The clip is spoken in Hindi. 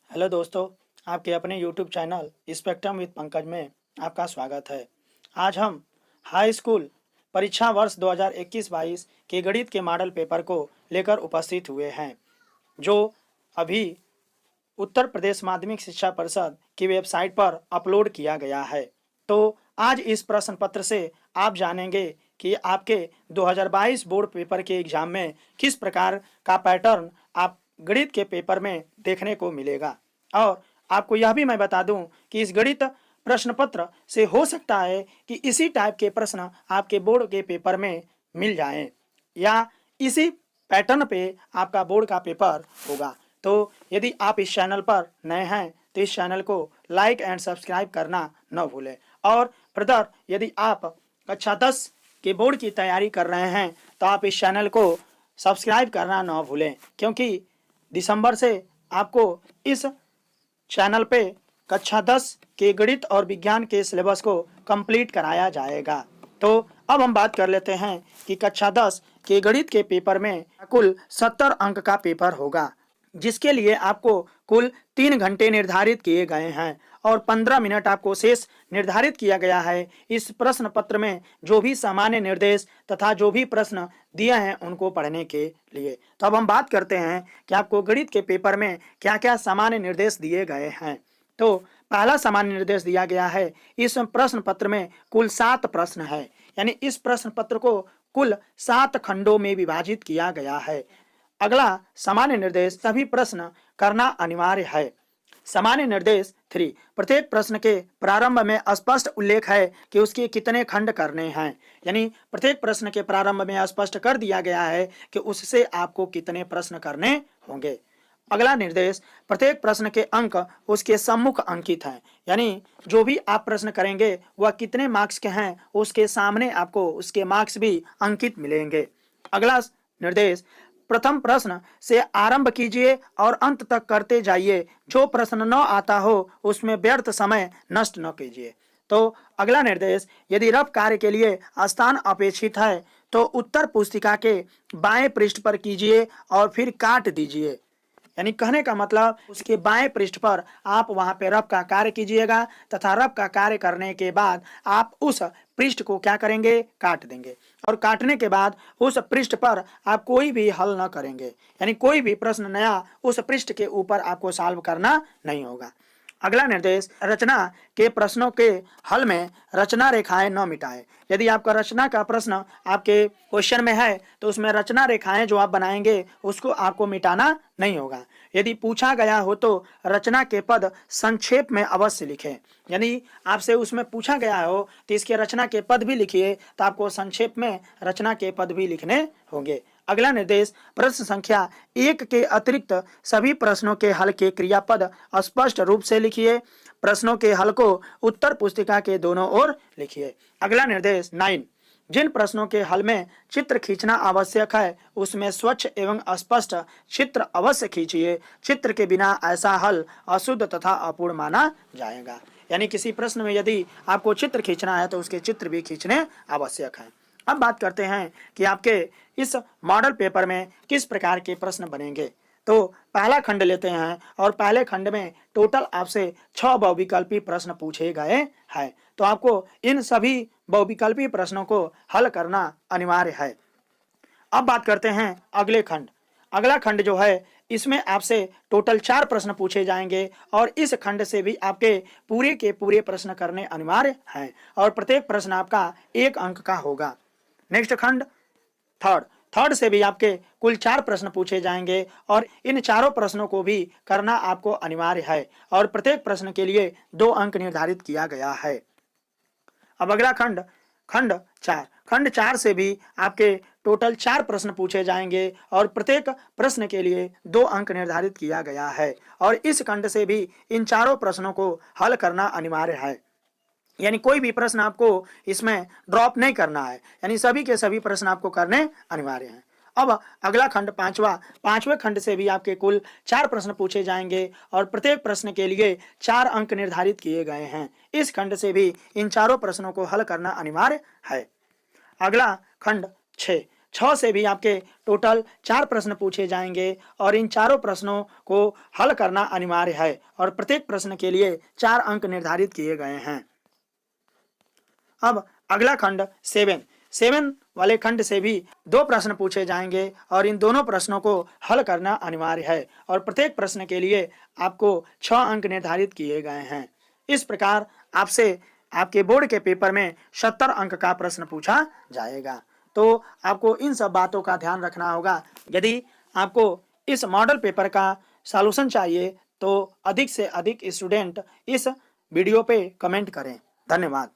हेलो दोस्तों, आपके अपने YouTube channel spectrum with Pankaj में आपका स्वागत है। आज हम हाई स्कूल परीक्षा वर्ष 2021-22 के गणित के मॉडल पेपर को लेकर उपस्थित हुए हैं, जो अभी उत्तर प्रदेश माध्यमिक शिक्षा परिषद की वेबसाइट पर अपलोड किया गया है। तो आज इस प्रश्न पत्र से आप जानेंगे कि आपके 2022 बोर्ड पेपर के एग्जाम में किस प्रकार का पैटर्न आप गणित के पेपर में देखने को मिलेगा। और आपको यह भी मैं बता दूं कि इस गणित प्रश्न पत्र से हो सकता है कि इसी टाइप के प्रश्न आपके बोर्ड के पेपर में मिल जाएं या इसी पैटर्न पे आपका बोर्ड का पेपर होगा। तो यदि आप इस चैनल पर नए हैं तो इस चैनल को लाइक एंड सब्सक्राइब करना न भूलें। और ब्रदर, यदि आप कक्षा 10 के बोर्ड की तैयारी कर रहे हैं तो आप इस चैनल को सब्सक्राइब करना न भूलें, क्योंकि दिसंबर से आपको इस चैनल पे कक्षा 10 के गणित और विज्ञान के सिलेबस को कंप्लीट कराया जाएगा। तो अब हम बात कर लेते हैं कि कक्षा 10 के गणित के पेपर में कुल 70 अंक का पेपर होगा, जिसके लिए आपको कुल 3 घंटे निर्धारित किए गए हैं और 15 मिनट आपको शेष निर्धारित किया गया है इस प्रश्न पत्र में जो भी सामान्य निर्देश तथा जो भी प्रश्न दिए हैं उनको पढ़ने के लिए। तो अब हम बात करते हैं कि आपको गणित के पेपर में क्या क्या सामान्य निर्देश दिए गए हैं। तो पहला सामान्य निर्देश दिया गया है, इस प्रश्न पत्र में कुल 7 प्रश्न है, यानी इस प्रश्न पत्र को कुल 7 खंडों में विभाजित किया गया है। अगला सामान्य निर्देश, सभी प्रश्न करना अनिवार्य है। सामान्य निर्देश 3, प्रत्येक प्रश्न के प्रारंभ में स्पष्ट उल्लेख है कि उसके कितने खंड करने हैं, यानी प्रत्येक प्रश्न के प्रारंभ में स्पष्ट कर दिया गया है कि उससे आपको कितने प्रश्न करने होंगे। अगला निर्देश, प्रत्येक प्रश्न के अंक उसके सम्मुख अंकित हैं, यानी जो भी आप प्रश्न करेंगे वह कितने मार्क्स के हैं उसके सामने आपको उसके मार्क्स भी अंकित मिलेंगे। अगला निर्देश, प्रथम प्रश्न से आरंभ कीजिए और अंत तक करते जाइए, जो प्रश्न न आता हो उसमें व्यर्थ समय नष्ट न कीजिए। तो अगला निर्देश, यदि रफ कार्य के लिए स्थान अपेक्षित है तो उत्तर पुस्तिका के बाएं पृष्ठ पर कीजिए और फिर काट दीजिए, यानी कहने का मतलब उसके बाएं पृष्ठ पर आप वहां पे रफ का कार्य कीजिएगा तथा रफ का कार्य करने के बाद आप उस पृष्ठ को क्या करेंगे, काट देंगे। और काटने के बाद उस पृष्ठ पर आप कोई भी हल न करेंगे, यानी कोई भी प्रश्न नया उस पृष्ठ के ऊपर आपको सॉल्व करना नहीं होगा। अगला निर्देश, रचना के प्रश्नों के हल में रचना रेखाएं न मिटाएं। यदि आपका रचना का प्रश्न आपके क्वेश्चन में है तो उसमें रचना रेखाएं जो आप बनाएंगे उसको आपको मिटाना नहीं होगा। यदि पूछा गया हो तो रचना के पद संक्षेप में अवश्य लिखें, यानी आपसे उसमें पूछा गया हो तो इसके रचना के पद भी लिखिए, तो आपको संक्षेप में रचना के पद भी लिखने होंगे। अगला निर्देश, प्रश्न संख्या 1 के अतिरिक्त सभी प्रश्नों के हल के क्रियापद स्पष्ट रूप से लिखिए। प्रश्नों के हल को उत्तर पुस्तिका के दोनों ओर लिखिए। अगला निर्देश 9, जिन प्रश्नों के हल में चित्र खींचना आवश्यक है उसमें स्वच्छ एवं स्पष्ट चित्र अवश्य खींचिए। चित्र के बिना ऐसा हल अशुद्ध तथा अपूर्ण माना जाएगा, यानी किसी प्रश्न में यदि आपको चित्र खींचना है तो उसके चित्र भी खींचने आवश्यक है। अब बात करते हैं कि आपके इस मॉडल पेपर में किस प्रकार के प्रश्न बनेंगे। तो पहला खंड लेते हैं और पहले खंड में टोटल आपसे 6 बहुविकल्पी प्रश्न पूछे गए हैं। तो आपको इन सभी बहुविकल्पी प्रश्नों को हल करना अनिवार्य है। अब बात करते हैं अगले खंड। अगला खंड जो है इसमें आपसे टोटल 4 प्रश्न पूछे जाएंगे और इस खंड से भी आपके पूरे के पूरे प्रश्न करने अनिवार्य हैं और प्रत्येक प्रश्न आपका 1 अंक का होगा। नेक्स्ट खंड थर्ड से भी आपके कुल 4 प्रश्न पूछे जाएंगे और इन चारों प्रश्नों को भी करना आपको अनिवार्य है और प्रत्येक प्रश्न के लिए 2 अंक निर्धारित किया गया है। अब अगला खंड 4 से भी आपके टोटल 4 प्रश्न पूछे जाएंगे और प्रत्येक प्रश्न के लिए 2 अंक निर्धारित किया गया है और इस खंड से भी इन चारों प्रश्नों को हल करना अनिवार्य है, यानी कोई भी प्रश्न आपको इसमें ड्रॉप नहीं करना है, यानी सभी के सभी प्रश्न आपको करने अनिवार्य हैं। अब अगला खंड पांचवें खंड से भी आपके कुल 4 प्रश्न पूछे जाएंगे और प्रत्येक प्रश्न के लिए 4 अंक निर्धारित किए गए हैं। इस खंड से भी इन चारों प्रश्नों को हल करना अनिवार्य है। अगला खंड 6 से भी आपके टोटल 4 प्रश्न पूछे जाएंगे और इन चारों प्रश्नों को हल करना अनिवार्य है और प्रत्येक प्रश्न के लिए 4 अंक निर्धारित किए गए हैं। अब अगला खंड 7 वाले खंड से भी 2 प्रश्न पूछे जाएंगे और इन दोनों प्रश्नों को हल करना अनिवार्य है और प्रत्येक प्रश्न के लिए आपको 6 अंक निर्धारित किए गए हैं। इस प्रकार आपसे आपके बोर्ड के पेपर में 70 अंक का प्रश्न पूछा जाएगा। तो आपको इन सब बातों का ध्यान रखना होगा। यदि आपको इस मॉडल पेपर का सॉल्यूशन चाहिए तो अधिक से अधिक स्टूडेंट इस वीडियो पे कमेंट करें। धन्यवाद।